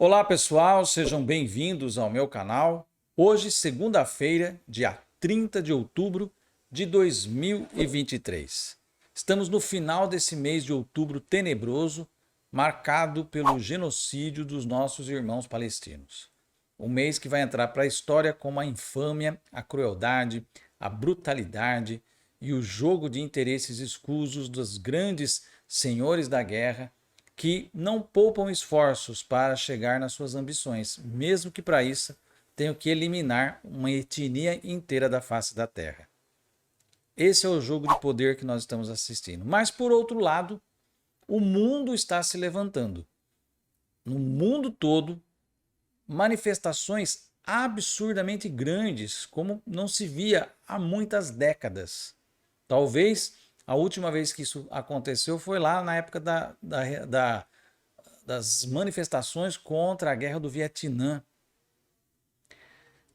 Olá pessoal, sejam bem-vindos ao meu canal. Hoje, segunda-feira, dia 30 de outubro de 2023. Estamos no final desse mês de outubro tenebroso, marcado pelo genocídio dos nossos irmãos palestinos. Um mês que vai entrar para a história como a infâmia, a crueldade, a brutalidade e o jogo de interesses escusos dos grandes senhores da guerra que não poupam esforços para chegar nas suas ambições, mesmo que para isso tenham que eliminar uma etnia inteira da face da Terra. Esse é o jogo de poder que nós estamos assistindo. Mas, por outro lado, o mundo está se levantando. No mundo todo, manifestações absurdamente grandes, como não se via há muitas décadas. Talvez a última vez que isso aconteceu foi lá na época das manifestações contra a guerra do Vietnã.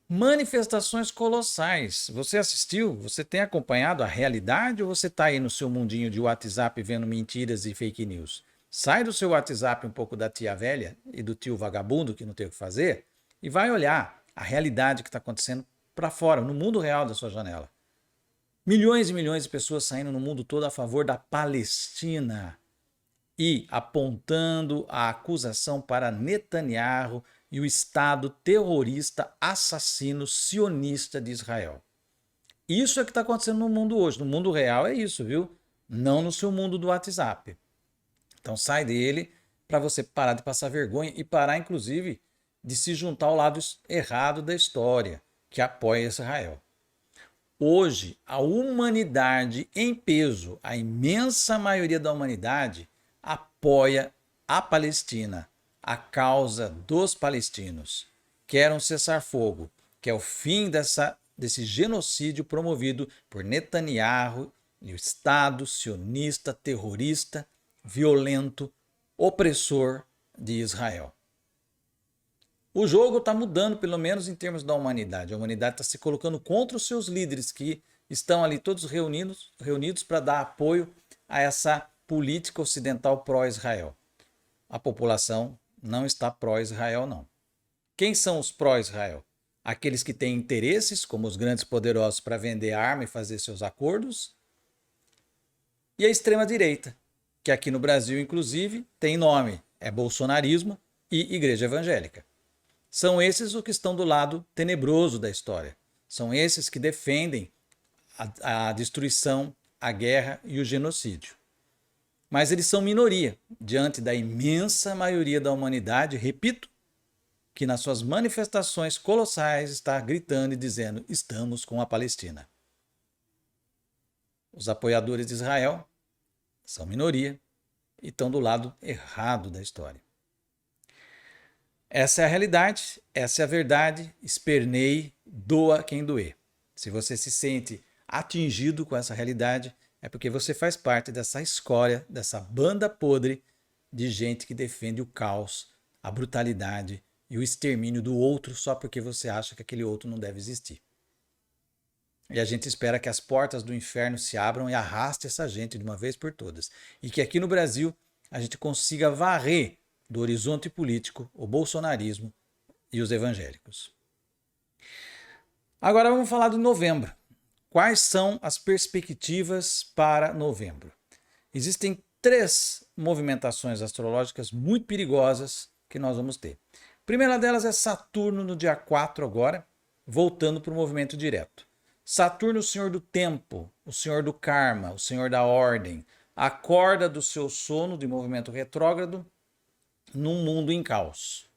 Manifestações colossais. Você assistiu? Você tem acompanhado a realidade ou você está aí no seu mundinho de WhatsApp vendo mentiras e fake news? Sai do seu WhatsApp um pouco da tia velha e do tio vagabundo que não tem o que fazer e vai olhar a realidade que está acontecendo para fora, no mundo real da sua janela. Milhões e milhões de pessoas saindo no mundo todo a favor da Palestina e apontando a acusação para Netanyahu e o Estado terrorista, assassino, sionista de Israel. Isso é o que está acontecendo no mundo hoje. No mundo real é isso, viu? Não no seu mundo do WhatsApp. Então sai dele para você parar de passar vergonha e parar, inclusive, de se juntar ao lado errado da história, que apoia Israel. Hoje, a humanidade em peso, a imensa maioria da humanidade, apoia a Palestina, a causa dos palestinos. Quer um cessar-fogo, que é o fim desse genocídio promovido por Netanyahu e o Estado sionista, terrorista, violento, opressor de Israel. O jogo está mudando, pelo menos em termos da humanidade. A humanidade está se colocando contra os seus líderes, que estão ali todos reunidos para dar apoio a essa política ocidental pró-Israel. A população não está pró-Israel, não. Quem são os pró-Israel? Aqueles que têm interesses, como os grandes poderosos, para vender arma e fazer seus acordos. E a extrema-direita, que aqui no Brasil, inclusive, tem nome. É bolsonarismo e igreja evangélica. São esses os que estão do lado tenebroso da história. São esses que defendem a destruição, a guerra e o genocídio. Mas eles são minoria diante da imensa maioria da humanidade, repito, que nas suas manifestações colossais está gritando e dizendo: estamos com a Palestina. Os apoiadores de Israel são minoria e estão do lado errado da história. Essa é a realidade, essa é a verdade, esperneie, doa quem doer. Se você se sente atingido com essa realidade, é porque você faz parte dessa escória, dessa banda podre de gente que defende o caos, a brutalidade e o extermínio do outro só porque você acha que aquele outro não deve existir. E a gente espera que as portas do inferno se abram e arraste essa gente de uma vez por todas. E que aqui no Brasil a gente consiga varrer do horizonte político o bolsonarismo e os evangélicos. Agora vamos falar de novembro. Quais são as perspectivas para novembro? Existem 3 movimentações astrológicas muito perigosas que nós vamos ter. A primeira delas é Saturno no dia 4 agora, voltando para o movimento direto. Saturno, o senhor do tempo, o senhor do karma, o senhor da ordem, acorda do seu sono de movimento retrógrado num mundo em caos.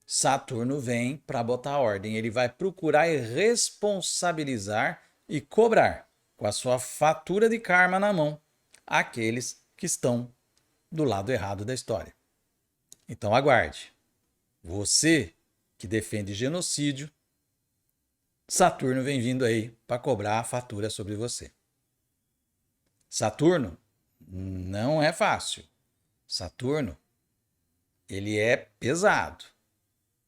Saturno vem para botar ordem, ele vai procurar e responsabilizar e cobrar com a sua fatura de karma na mão aqueles que estão do lado errado da história. Então aguarde. Você que defende genocídio, Saturno vem vindo aí para cobrar a fatura sobre você. Saturno não é fácil. Saturno, ele é pesado.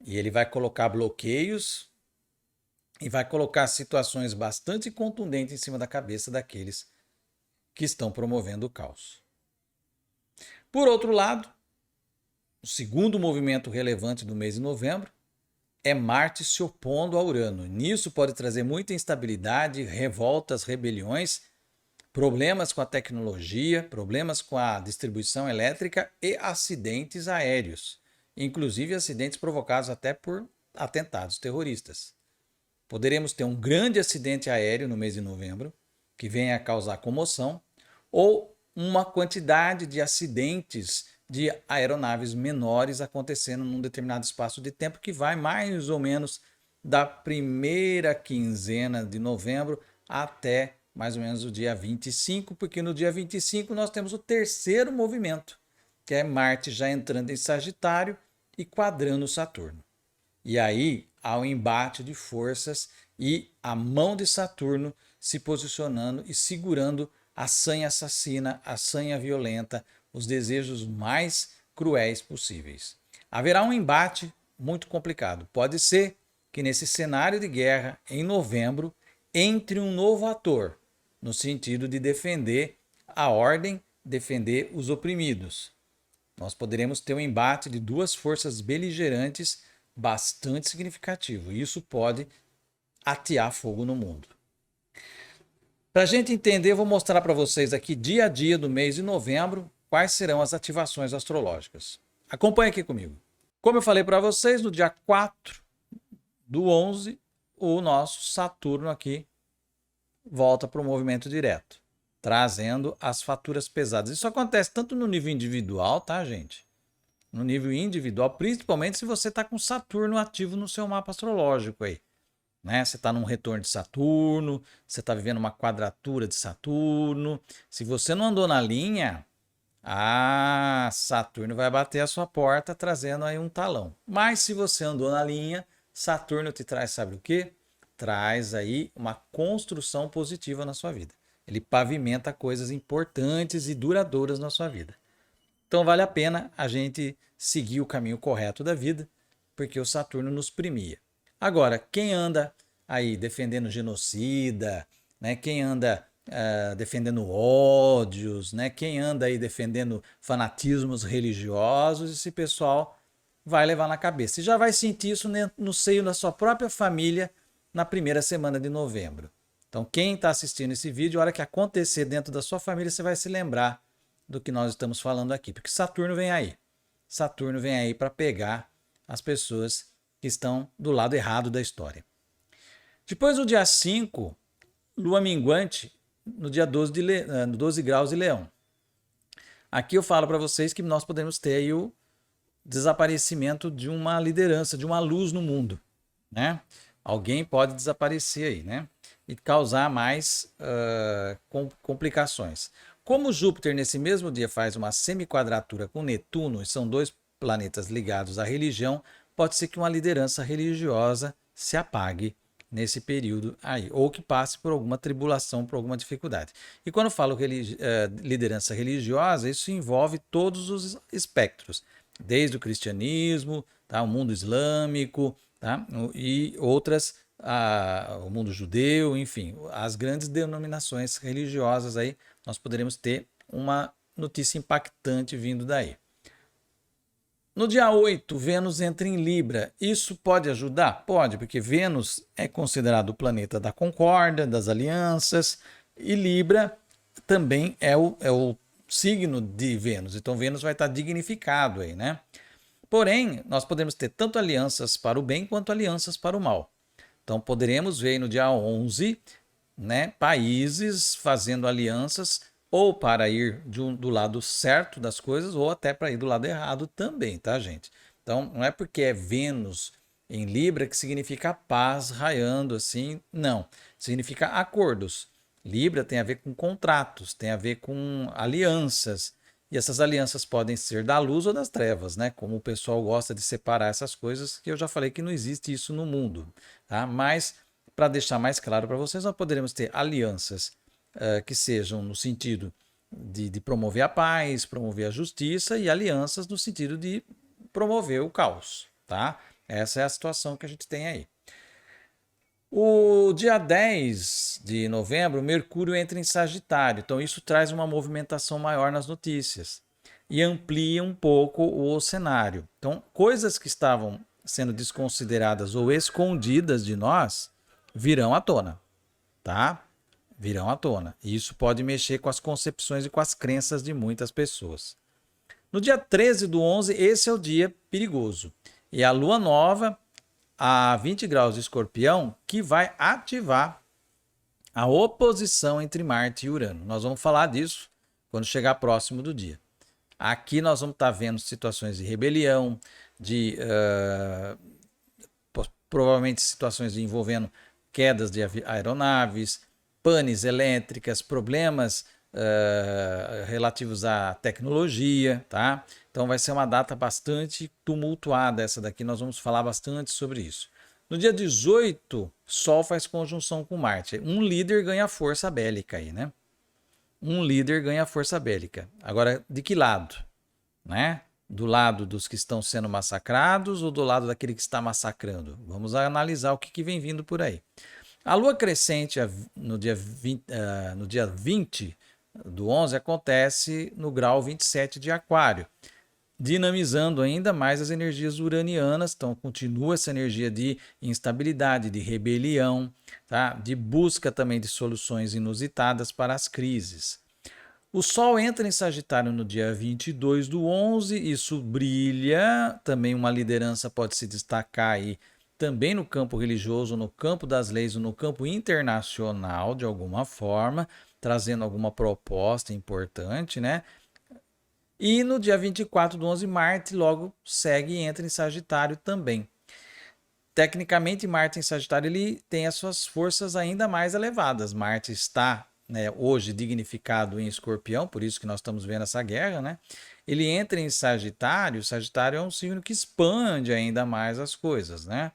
E ele vai colocar bloqueios e vai colocar situações bastante contundentes em cima da cabeça daqueles que estão promovendo o caos. Por outro lado, O segundo movimento relevante do mês de novembro é Marte se opondo a Urano. Nisso pode trazer muita instabilidade, revoltas, rebeliões, problemas com a tecnologia, problemas com a distribuição elétrica e acidentes aéreos, inclusive acidentes provocados até por atentados terroristas. Poderemos ter um grande acidente aéreo no mês de novembro, que venha a causar comoção, ou uma quantidade de acidentes de aeronaves menores acontecendo num determinado espaço de tempo que vai mais ou menos da primeira quinzena de novembro até mais ou menos o dia 25, porque no dia 25 nós temos o terceiro movimento, que é Marte já entrando em Sagitário e quadrando Saturno. E aí há um embate de forças e a mão de Saturno se posicionando e segurando a sanha assassina, a sanha violenta, os desejos mais cruéis possíveis. Haverá um embate muito complicado. Pode ser que nesse cenário de guerra, em novembro, entre um novo ator, no sentido de defender a ordem, defender os oprimidos. Nós poderemos ter um embate de duas forças beligerantes bastante significativo. Isso pode atear fogo no mundo. Para a gente entender, eu vou mostrar para vocês aqui dia a dia do mês de novembro quais serão as ativações astrológicas. Acompanhe aqui comigo. Como eu falei para vocês, no dia 4 do 11, o nosso Saturno aqui volta para o movimento direto, trazendo as faturas pesadas. Isso acontece tanto no nível individual, tá, gente? No nível individual, principalmente se você está com Saturno ativo no seu mapa astrológico aí. Né? Você está num retorno de Saturno, você está vivendo uma quadratura de Saturno. Se você não andou na linha, Saturno vai bater a sua porta trazendo aí um talão. Mas se você andou na linha, Saturno te traz, sabe o quê? Traz aí uma construção positiva na sua vida. Ele pavimenta coisas importantes e duradouras na sua vida. Então vale a pena a gente seguir o caminho correto da vida, porque o Saturno nos premia. Agora, quem anda aí defendendo genocida, né? Quem anda defendendo ódios, né? Quem anda aí defendendo fanatismos religiosos, esse pessoal vai levar na cabeça. E já vai sentir isso no seio da sua própria família na primeira semana de novembro. Então, quem está assistindo esse vídeo, a hora que acontecer dentro da sua família, você vai se lembrar do que nós estamos falando aqui, porque Saturno vem aí. Saturno vem aí para pegar as pessoas que estão do lado errado da história. Depois, no dia 5, lua minguante, no dia 12 graus de Leão. Aqui eu falo para vocês que nós podemos ter aí o desaparecimento de uma liderança, de uma luz no mundo, né? Alguém pode desaparecer aí, né? E causar mais complicações. Como Júpiter nesse mesmo dia faz uma semiquadratura com Netuno, e são dois planetas ligados à religião, pode ser que uma liderança religiosa se apague nesse período aí, ou que passe por alguma tribulação, por alguma dificuldade. E quando eu falo liderança religiosa, isso envolve todos os espectros, desde o cristianismo, tá, o mundo islâmico, tá, e outras, o mundo judeu, enfim, as grandes denominações religiosas aí, nós poderemos ter uma notícia impactante vindo daí. No dia 8, Vênus entra em Libra. Isso pode ajudar? Pode, porque Vênus é considerado o planeta da concórdia, das alianças, e Libra também é o signo de Vênus. Então, Vênus vai estar dignificado aí, né? Porém, nós podemos ter tanto alianças para o bem quanto alianças para o mal. Então, poderemos ver no dia 11, né, países fazendo alianças ou para ir do lado certo das coisas ou até para ir do lado errado também, tá, gente? Então, não é porque é Vênus em Libra que significa paz raiando assim, não. Significa acordos. Libra tem a ver com contratos, tem a ver com alianças. E essas alianças podem ser da luz ou das trevas, né? Como o pessoal gosta de separar essas coisas, que eu já falei que não existe isso no mundo, tá? Mas, para deixar mais claro para vocês, nós poderemos ter alianças que sejam no sentido de promover a paz, promover a justiça, e alianças no sentido de promover o caos, tá? Essa é a situação que a gente tem aí. O dia 10 de novembro, Mercúrio entra em Sagitário, então isso traz uma movimentação maior nas notícias. e amplia um pouco o cenário. Então, coisas que estavam sendo desconsideradas ou escondidas de nós virão à tona, tá? Virão à tona. E isso pode mexer com as concepções e com as crenças de muitas pessoas. No dia 13/11, esse é o dia perigoso. E a lua nova, a 20 graus de Escorpião, que vai ativar a oposição entre Marte e Urano. Nós vamos falar disso quando chegar próximo do dia. Aqui nós vamos estar vendo situações de rebelião, provavelmente situações envolvendo quedas de aeronaves, panes elétricas, problemas relativos à tecnologia, tá? Então vai ser uma data bastante tumultuada essa daqui, nós vamos falar bastante sobre isso. No dia 18, Sol faz conjunção com Marte. Um líder ganha força bélica aí, né? Um líder ganha força bélica. Agora, de que lado? Né? Do lado dos que estão sendo massacrados ou do lado daquele que está massacrando? Vamos analisar o que vem vindo por aí. A lua crescente no dia 20/11 acontece no grau 27 de Aquário, dinamizando ainda mais as energias uranianas. Então continua essa energia de instabilidade, de rebelião, tá? De busca também de soluções inusitadas para as crises. O Sol entra em Sagitário no dia 22/11, isso brilha, também uma liderança pode se destacar aí também no campo religioso, no campo das leis, no campo internacional, de alguma forma, trazendo alguma proposta importante, né? E no dia 24/11, Marte logo segue e entra em Sagitário também. Tecnicamente, Marte em Sagitário ele tem as suas forças ainda mais elevadas. Marte está, né, hoje dignificado em Escorpião, por isso que nós estamos vendo essa guerra, né? Ele entra em Sagitário, Sagitário é um signo que expande ainda mais as coisas, né?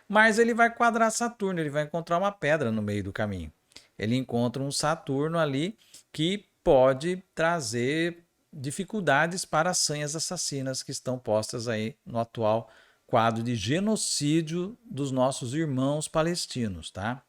Mas ele vai quadrar Saturno, ele vai encontrar uma pedra no meio do caminho. Ele encontra um Saturno ali que pode trazer dificuldades para as sanhas assassinas que estão postas aí no atual quadro de genocídio dos nossos irmãos palestinos, tá?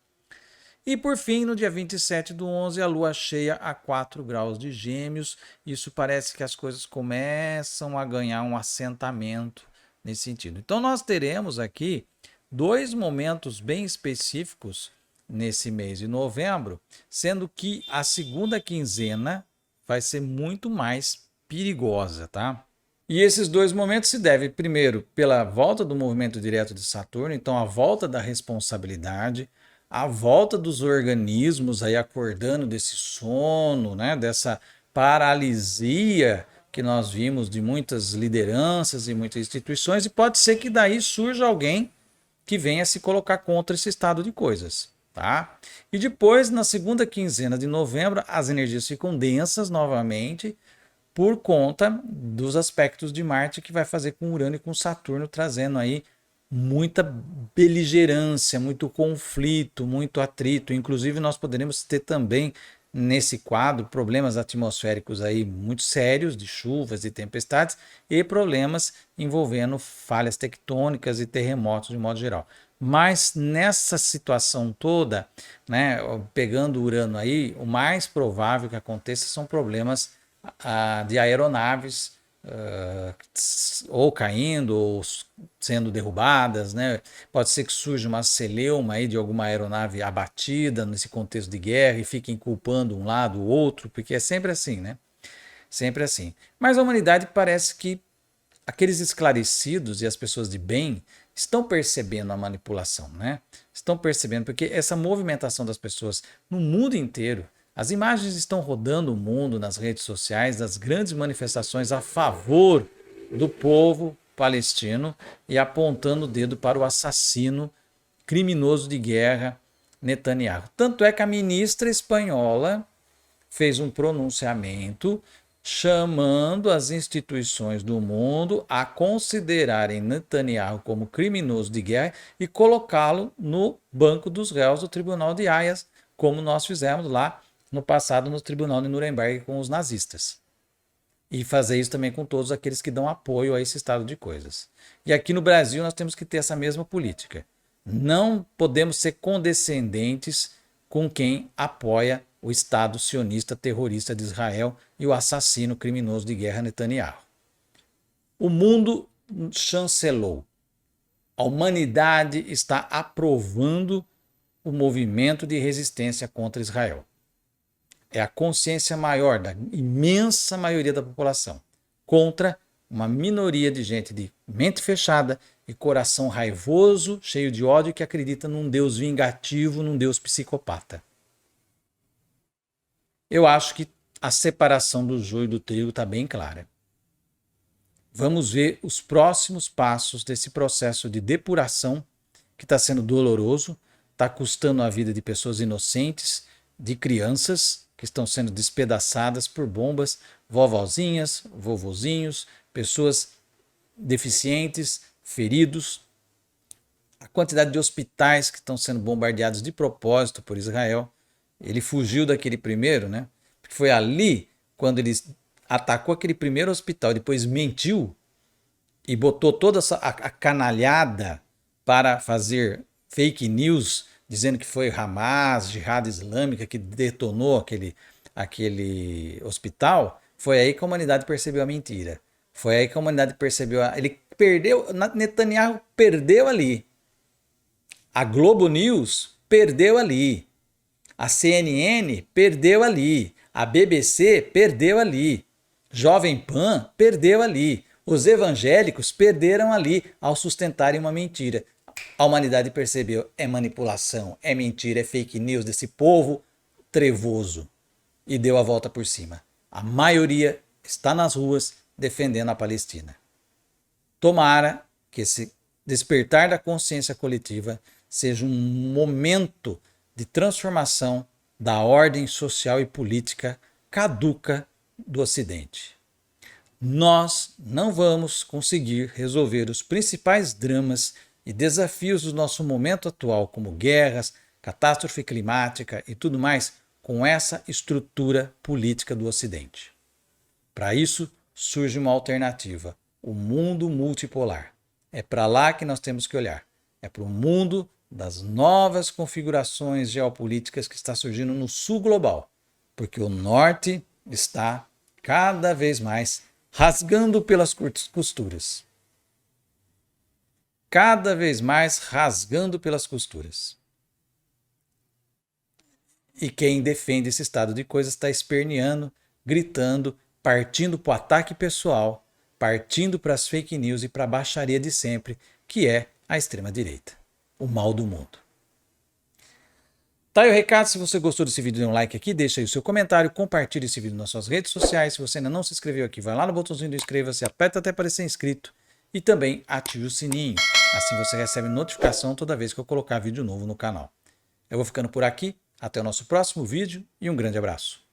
E por fim, no dia 27/11, a lua cheia a 4 graus de Gêmeos. Isso parece que as coisas começam a ganhar um assentamento nesse sentido. Então nós teremos aqui dois momentos bem específicos nesse mês de novembro, sendo que a segunda quinzena vai ser muito mais perigosa, tá? E esses dois momentos se devem, primeiro, pela volta do movimento direto de Saturno, então a volta da responsabilidade, a volta dos organismos aí acordando desse sono, né, dessa paralisia que nós vimos de muitas lideranças e muitas instituições, e pode ser que daí surja alguém que venha se colocar contra esse estado de coisas, tá? E depois, na segunda quinzena de novembro, as energias ficam densas novamente por conta dos aspectos de Marte que vai fazer com Urano e com Saturno, trazendo aí muita beligerância, muito conflito, muito atrito. Inclusive, nós poderemos ter também nesse quadro problemas atmosféricos aí muito sérios de chuvas e tempestades e problemas envolvendo falhas tectônicas e terremotos de modo geral. Mas nessa situação toda, né, pegando Urano aí, o mais provável que aconteça são problemas de aeronaves ou caindo ou sendo derrubadas, né? Pode ser que surja uma celeuma aí de alguma aeronave abatida nesse contexto de guerra e fiquem culpando um lado ou outro, porque é sempre assim, né? Sempre assim. Mas a humanidade parece que aqueles esclarecidos e as pessoas de bem estão percebendo a manipulação, né? Estão percebendo, porque essa movimentação das pessoas no mundo inteiro, as imagens estão rodando o mundo nas redes sociais das grandes manifestações a favor do povo palestino e apontando o dedo para o assassino criminoso de guerra Netanyahu. Tanto é que a ministra espanhola fez um pronunciamento chamando as instituições do mundo a considerarem Netanyahu como criminoso de guerra e colocá-lo no banco dos réus do Tribunal de Haias, como nós fizemos lá no passado no Tribunal de Nuremberg com os nazistas. E fazer isso também com todos aqueles que dão apoio a esse estado de coisas. E aqui no Brasil nós temos que ter essa mesma política. Não podemos ser condescendentes com quem apoia o Estado sionista terrorista de Israel e o assassino criminoso de guerra Netanyahu. O mundo chancelou. A humanidade está aprovando o movimento de resistência contra Israel. É a consciência maior da imensa maioria da população contra uma minoria de gente de mente fechada e coração raivoso, cheio de ódio, que acredita num Deus vingativo, num Deus psicopata. Eu acho que a separação do joio e do trigo está bem clara. Vamos ver os próximos passos desse processo de depuração que está sendo doloroso, está custando a vida de pessoas inocentes, de crianças que estão sendo despedaçadas por bombas, vovozinhas, vovozinhos, pessoas deficientes, feridos. A quantidade de hospitais que estão sendo bombardeados de propósito por Israel. Ele fugiu daquele primeiro, né? Porque foi ali, quando ele atacou aquele primeiro hospital, depois mentiu e botou toda a canalhada para fazer fake news, dizendo que foi Hamas, Jihad Islâmica, que detonou aquele hospital. Foi aí que a humanidade percebeu a mentira. Foi aí que a humanidade percebeu. Ele perdeu, Netanyahu perdeu ali. A Globo News perdeu ali. A CNN perdeu ali. A BBC perdeu ali. Jovem Pan perdeu ali. Os evangélicos perderam ali ao sustentarem uma mentira. A humanidade percebeu, é manipulação, é mentira, é fake news desse povo trevoso. E deu a volta por cima. A maioria está nas ruas defendendo a Palestina. Tomara que esse despertar da consciência coletiva seja um momento de transformação da ordem social e política caduca do Ocidente. Nós não vamos conseguir resolver os principais dramas e desafios do nosso momento atual, como guerras, catástrofe climática e tudo mais, com essa estrutura política do Ocidente. Para isso, surge uma alternativa, o mundo multipolar. É para lá que nós temos que olhar. É para o mundo das novas configurações geopolíticas que está surgindo no sul global, porque o norte está cada vez mais rasgando pelas costuras. Cada vez mais rasgando pelas costuras. E quem defende esse estado de coisas está esperneando, gritando, partindo para o ataque pessoal, partindo para as fake news e para a baixaria de sempre, que é a extrema-direita, o mal do mundo. Tá aí o recado. Se você gostou desse vídeo, dê um like aqui, deixa aí o seu comentário, compartilhe esse vídeo nas suas redes sociais. Se você ainda não se inscreveu aqui, vai lá no botãozinho do inscreva-se, aperta até aparecer inscrito e também ative o sininho. Assim você recebe notificação toda vez que eu colocar vídeo novo no canal. Eu vou ficando por aqui, até o nosso próximo vídeo e um grande abraço.